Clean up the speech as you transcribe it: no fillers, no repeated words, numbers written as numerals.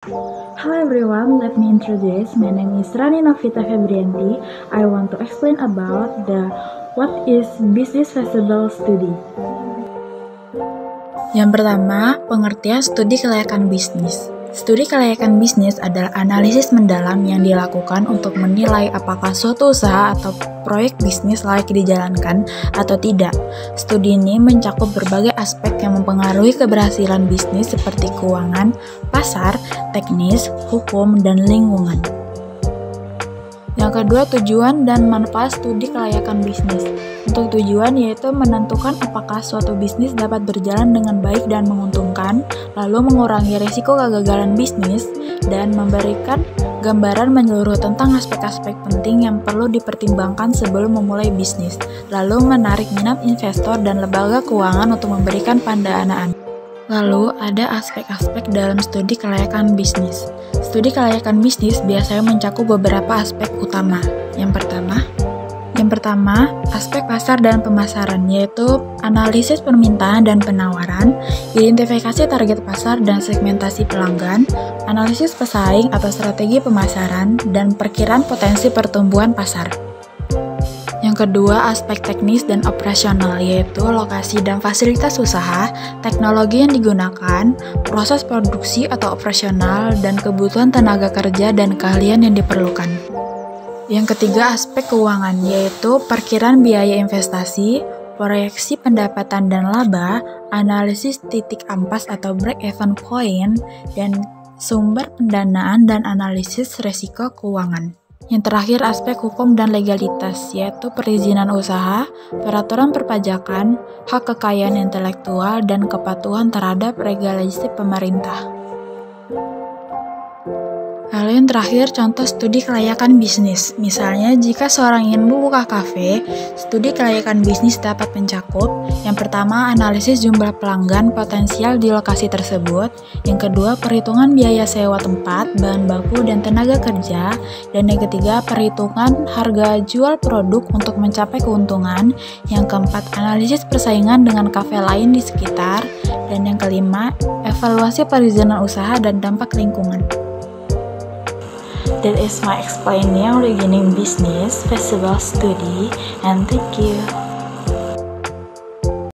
Hello everyone, let me introduce. My name is Rani Novita Febrianti. I want to explain about what is business feasible study. Yang pertama, pengertian studi kelayakan bisnis. Studi kelayakan bisnis adalah analisis mendalam yang dilakukan untuk menilai apakah suatu usaha atau proyek bisnis layak dijalankan atau tidak. Studi ini mencakup berbagai aspek yang mempengaruhi keberhasilan bisnis seperti keuangan, pasar, teknis, hukum, dan lingkungan. Yang kedua, tujuan dan manfaat studi kelayakan bisnis. Untuk tujuan yaitu menentukan apakah suatu bisnis dapat berjalan dengan baik dan menguntungkan, lalu mengurangi risiko kegagalan bisnis, dan memberikan gambaran menyeluruh tentang aspek-aspek penting yang perlu dipertimbangkan sebelum memulai bisnis, lalu menarik minat investor dan lembaga keuangan untuk memberikan pendanaan. Lalu, ada aspek-aspek dalam studi kelayakan bisnis. Studi kelayakan bisnis biasanya mencakup beberapa aspek utama. Yang pertama, aspek pasar dan pemasaran, yaitu analisis permintaan dan penawaran, identifikasi target pasar dan segmentasi pelanggan, analisis pesaing atau strategi pemasaran, dan perkiraan potensi pertumbuhan pasar. Yang kedua, aspek teknis dan operasional, yaitu lokasi dan fasilitas usaha, teknologi yang digunakan, proses produksi atau operasional, dan kebutuhan tenaga kerja dan keahlian yang diperlukan. Yang ketiga, aspek keuangan, yaitu perkiraan biaya investasi, proyeksi pendapatan dan laba, analisis titik ampas atau break-even point, dan sumber pendanaan dan analisis risiko keuangan. Yang terakhir, aspek hukum dan legalitas, yaitu perizinan usaha, peraturan perpajakan, hak kekayaan intelektual, dan kepatuhan terhadap regulasi pemerintah. Lalu yang terakhir, contoh studi kelayakan bisnis. Misalnya, jika seorang ingin membuka kafe, studi kelayakan bisnis dapat mencakup: yang pertama, analisis jumlah pelanggan potensial di lokasi tersebut; yang kedua, perhitungan biaya sewa tempat, bahan baku, dan tenaga kerja; dan yang ketiga, perhitungan harga jual produk untuk mencapai keuntungan; yang keempat, analisis persaingan dengan kafe lain di sekitar; dan yang kelima, evaluasi perizinan usaha dan dampak lingkungan. That is my explaining regarding business feasible study, and thank you.